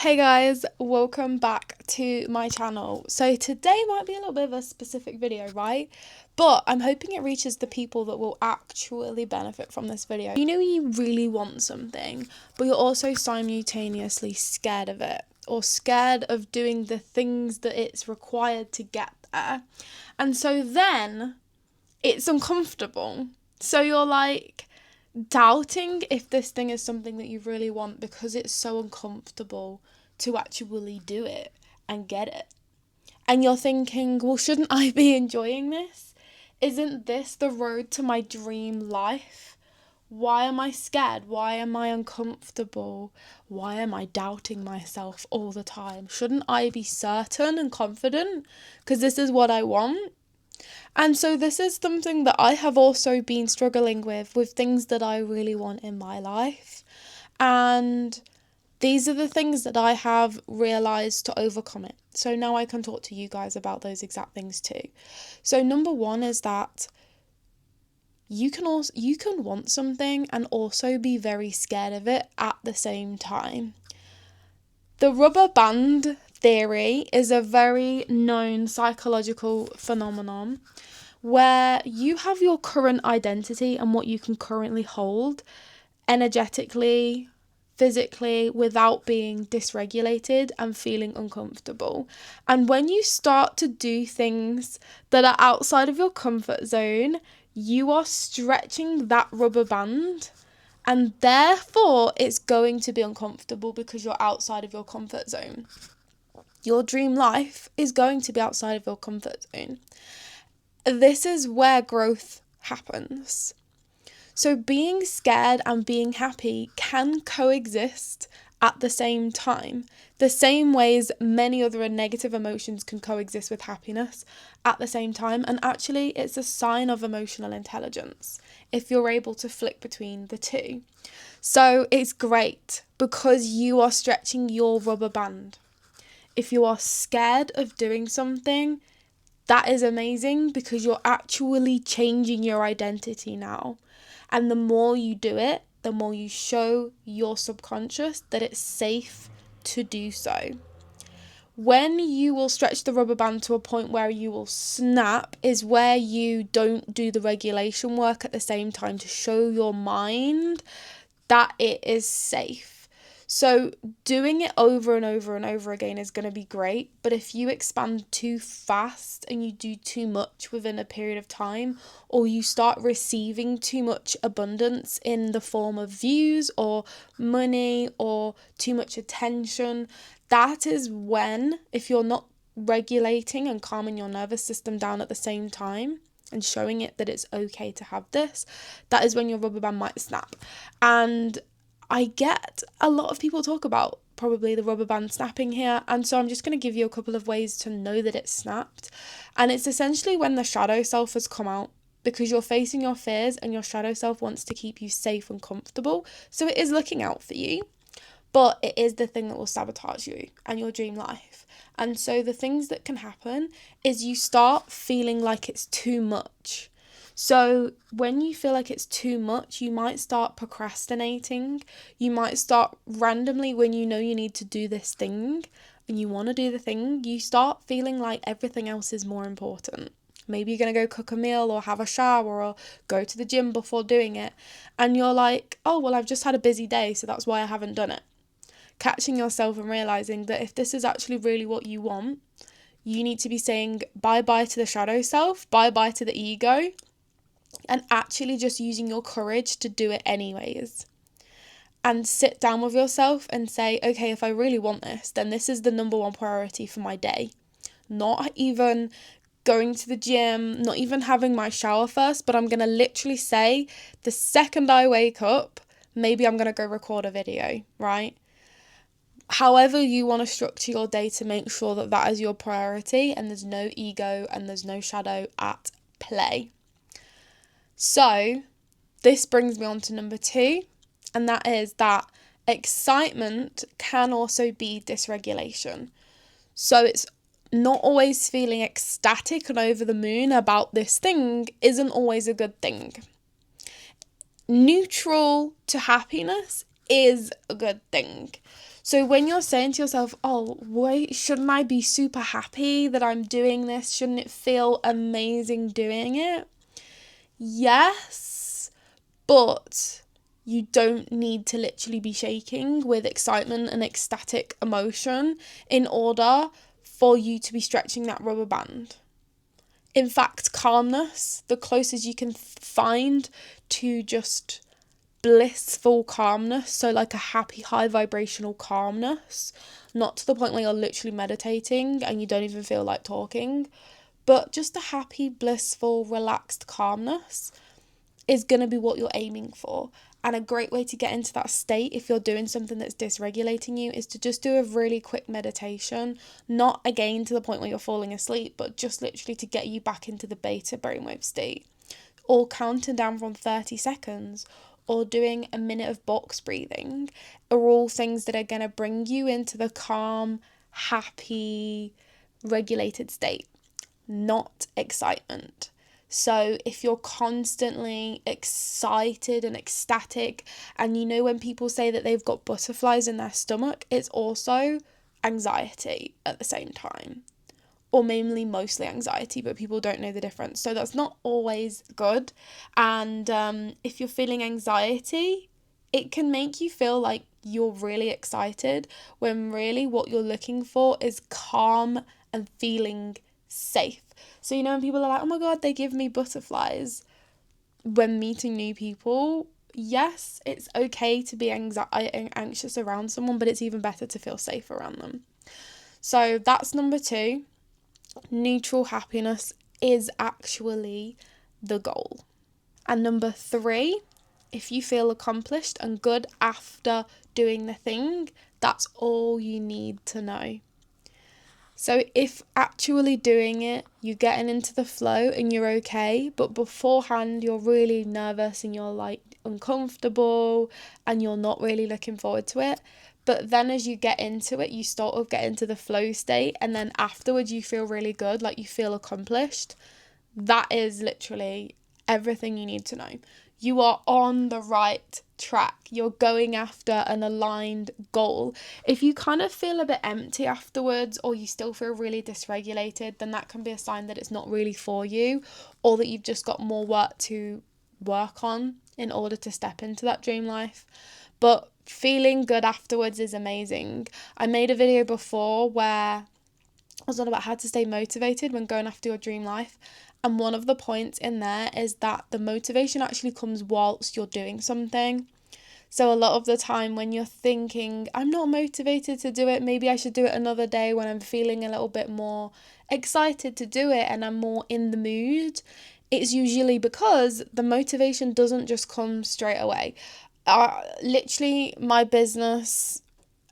Hey guys, welcome back to my channel. So today might be a little bit of a specific video, right? But I'm hoping it reaches the people that will actually benefit from this video. You know, you really want something, but you're also simultaneously scared of it, or scared of doing the things that it's required to get there. And so then it's uncomfortable. So you're like doubting if this thing is something that you really want because it's so uncomfortable to actually do it and get it. And you're thinking, well, shouldn't I be enjoying this? Isn't this the road to my dream life? Why am I scared? Why am I uncomfortable? Why am I doubting myself all the time? Shouldn't I be certain and confident because this is what I want? And so this is something that I have also been struggling with things that I really want in my life. And these are the things that I have realised to overcome it. So now I can talk to you guys about those exact things too. So number one is that you can want something and also be very scared of it at the same time. The rubber band theory is a very known psychological phenomenon where you have your current identity and what you can currently hold energetically, physically, without being dysregulated and feeling uncomfortable. And when you start to do things that are outside of your comfort zone, you are stretching that rubber band, and therefore it's going to be uncomfortable because you're outside of your comfort zone. Your dream life is going to be outside of your comfort zone. This is where growth happens. So being scared and being happy can coexist at the same time, the same ways many other negative emotions can coexist with happiness at the same time. And actually, it's a sign of emotional intelligence if you're able to flick between the two. So it's great because you are stretching your rubber band. If you are scared of doing something, that is amazing because you're actually changing your identity now. And the more you do it, the more you show your subconscious that it's safe to do so. When you will stretch the rubber band to a point where you will snap is where you don't do the regulation work at the same time to show your mind that it is safe. So doing it over and over and over again is going to be great, but if you expand too fast and you do too much within a period of time, or you start receiving too much abundance in the form of views or money or too much attention, that is when, if you're not regulating and calming your nervous system down at the same time and showing it that it's okay to have this, that is when your rubber band might snap. And I get a lot of people talk about probably the rubber band snapping here, and so I'm just going to give you a couple of ways to know that it's snapped. And it's essentially when the shadow self has come out, because you're facing your fears and your shadow self wants to keep you safe and comfortable, so it is looking out for you, but it is the thing that will sabotage you and your dream life. And so the things that can happen is you start feeling like it's too much. So when you feel like it's too much, you might start procrastinating. You might start randomly, when you know you need to do this thing and you want to do the thing, you start feeling like everything else is more important. Maybe you're going to go cook a meal or have a shower or go to the gym before doing it. And you're like, oh, well, I've just had a busy day, so that's why I haven't done it. Catching yourself and realizing that if this is actually really what you want, you need to be saying bye-bye to the shadow self, bye-bye to the ego, and actually just using your courage to do it anyways. And sit down with yourself and say, okay, if I really want this, then this is the number one priority for my day. Not even going to the gym, not even having my shower first, but I'm going to literally say, the second I wake up, maybe I'm going to go record a video, right? However you want to structure your day to make sure that that is your priority and there's no ego and there's no shadow at play. So this brings me on to number 2, and that is that excitement can also be dysregulation. So it's not always feeling ecstatic and over the moon about this thing isn't always a good thing. Neutral to happiness is a good thing. So when you're saying to yourself, oh, wait, shouldn't I be super happy that I'm doing this? Shouldn't it feel amazing doing it? Yes, but you don't need to literally be shaking with excitement and ecstatic emotion in order for you to be stretching that rubber band. In fact, calmness, the closest you can find to just blissful calmness, so like a happy, high vibrational calmness, not to the point where you're literally meditating and you don't even feel like talking, but just a happy, blissful, relaxed calmness is going to be what you're aiming for. And a great way to get into that state, if you're doing something that's dysregulating you, is to just do a really quick meditation. Not again to the point where you're falling asleep, but just literally to get you back into the beta brainwave state. Or counting down from 30 seconds, or doing a minute of box breathing, are all things that are going to bring you into the calm, happy, regulated state, not excitement. So if you're constantly excited and ecstatic, and you know when people say that they've got butterflies in their stomach, it's also anxiety at the same time. Or mainly mostly anxiety, but people don't know the difference. So that's not always good. And if you're feeling anxiety, it can make you feel like you're really excited, when really what you're looking for is calm and feeling safe. So, you know, when people are like, oh my God, they give me butterflies when meeting new people, yes, it's okay to be anxious around someone, but it's even better to feel safe around them. So that's number 2. Neutral happiness is actually the goal. And number 3, if you feel accomplished and good after doing the thing, that's all you need to know. So if actually doing it, you're getting into the flow and you're okay, but beforehand you're really nervous and you're like uncomfortable and you're not really looking forward to it, but then as you get into it, you sort of get into the flow state, and then afterwards you feel really good, like you feel accomplished, that is literally everything you need to know. You are on the right track. You're going after an aligned goal. If you kind of feel a bit empty afterwards, or you still feel really dysregulated, then that can be a sign that it's not really for you, or that you've just got more work to work on in order to step into that dream life. But feeling good afterwards is amazing. I made a video before where I was on about how to stay motivated when going after your dream life. And one of the points in there is that the motivation actually comes whilst you're doing something. So a lot of the time when you're thinking, I'm not motivated to do it, maybe I should do it another day when I'm feeling a little bit more excited to do it and I'm more in the mood, it's usually because the motivation doesn't just come straight away. Literally, my business,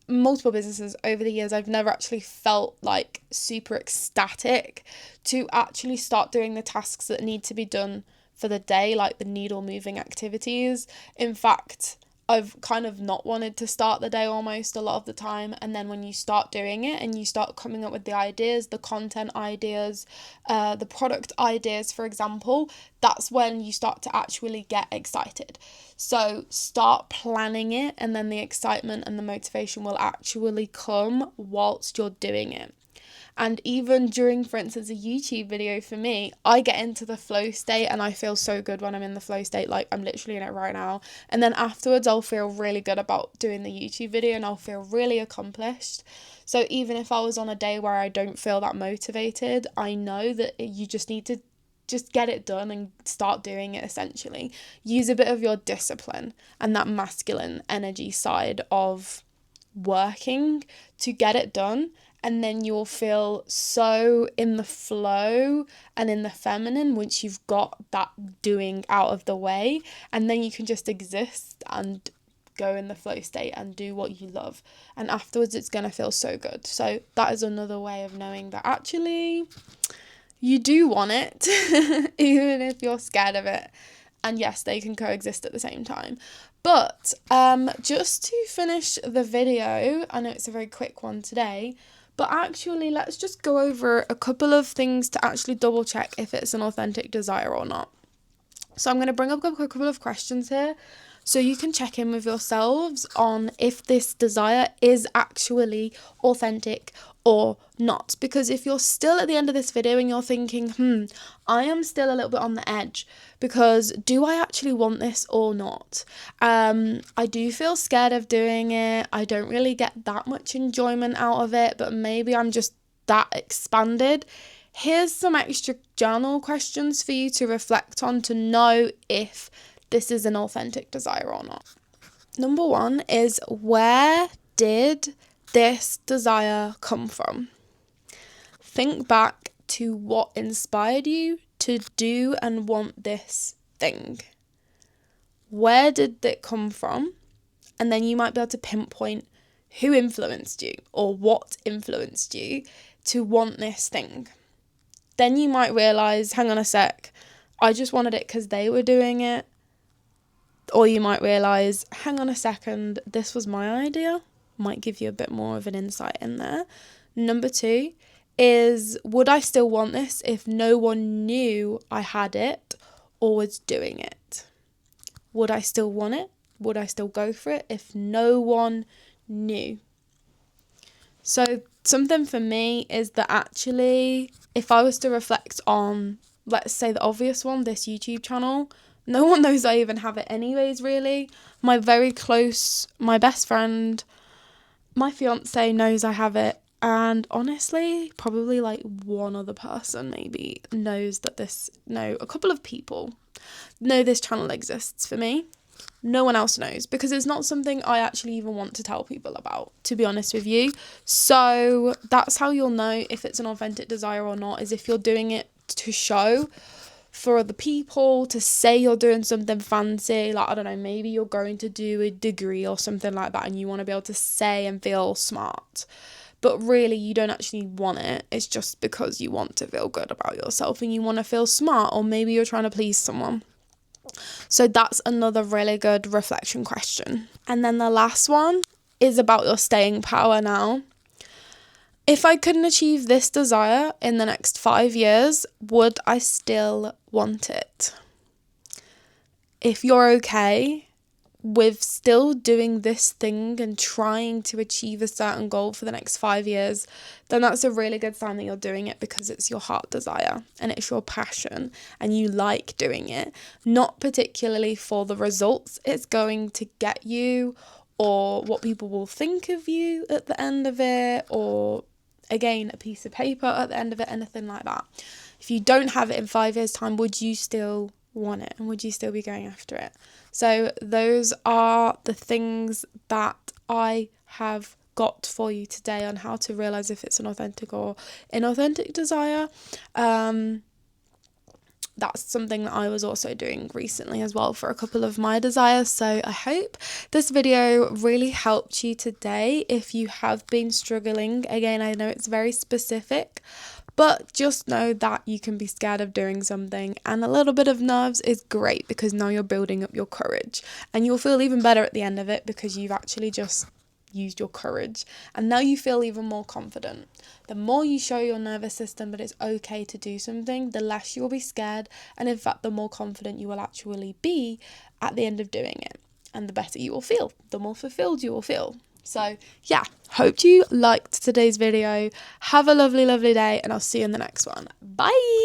multiple businesses over the years, I've never actually felt like super ecstatic to actually start doing the tasks that need to be done for the day, like the needle moving activities. In fact, I've kind of not wanted to start the day almost a lot of the time, and then when you start doing it and you start coming up with the ideas, the content ideas, the product ideas, for example, that's when you start to actually get excited. So start planning it, and then the excitement and the motivation will actually come whilst you're doing it. And even during, for instance, a YouTube video, for me, I get into the flow state and I feel so good when I'm in the flow state, like I'm literally in it right now. And then afterwards I'll feel really good about doing the YouTube video and I'll feel really accomplished. So even if I was on a day where I don't feel that motivated, I know that you just need to just get it done and start doing it, essentially. Use a bit of your discipline and that masculine energy side of working to get it done. And then you'll feel so in the flow and in the feminine once you've got that doing out of the way. And then you can just exist and go in the flow state and do what you love. And afterwards, it's going to feel so good. So that is another way of knowing that actually you do want it, even if you're scared of it. And yes, they can coexist at the same time. But just to finish the video, I know it's a very quick one today, but actually let's just go over a couple of things to actually double check if it's an authentic desire or not. So I'm going to bring up a couple of questions here So you can check in with yourselves on if this desire is actually authentic or not. Because if you're still at the end of this video and you're thinking, I am still a little bit on the edge, because do I actually want this or not? I do feel scared of doing it. I don't really get that much enjoyment out of it, but maybe I'm just that expanded. Here's some extra journal questions for you to reflect on to know if this is an authentic desire or not. Number 1 is, where did this desire come from? Think back to what inspired you to do and want this thing. Where did it come from? And then you might be able to pinpoint who influenced you or what influenced you to want this thing. Then you might realise, hang on a sec, I just wanted it because they were doing it. Or you might realise, hang on a second, this was my idea. Might give you a bit more of an insight in there. Number 2 is, would I still want this if no one knew I had it or was doing it? Would I still want it? Would I still go for it if no one knew? So something for me is that actually, if I was to reflect on, let's say the obvious one, this YouTube channel, no one knows I even have it anyways, really. My very close, my best friend, my fiance knows I have it. And honestly, probably like one other person maybe knows that a couple of people know this channel exists for me. No one else knows, because it's not something I actually even want to tell people about, to be honest with you. So that's how you'll know if it's an authentic desire or not, is if you're doing it to show for other people, to say you're doing something fancy, like, I don't know, maybe you're going to do a degree or something like that and you want to be able to say and feel smart, but really you don't actually want it. It's just because you want to feel good about yourself and you want to feel smart, or maybe you're trying to please someone. So that's another really good reflection question. And then the last one is about your staying power now. If I couldn't achieve this desire in the next 5 years, would I still want it? If you're okay with still doing this thing and trying to achieve a certain goal for the next 5 years, then that's a really good sign that you're doing it because it's your heart desire and it's your passion and you like doing it, not particularly for the results it's going to get you or what people will think of you at the end of it, or again, a piece of paper at the end of it, anything like that. If you don't have it in 5 years' time, would you still want it and would you still be going after it? So those are the things that I have got for you today on how to realise if it's an authentic or inauthentic desire. That's something that I was also doing recently as well for a couple of my desires. So I hope this video really helped you today. If you have been struggling, again, I know it's very specific, but just know that you can be scared of doing something, and a little bit of nerves is great because now you're building up your courage and you'll feel even better at the end of it because you've actually just used your courage and now you feel even more confident. The more you show your nervous system that it's okay to do something, the less you'll be scared, and in fact the more confident you will actually be at the end of doing it, and the better you will feel, the more fulfilled you will feel. So yeah, hope you liked today's video. Have a lovely day and I'll see you in the next one. Bye.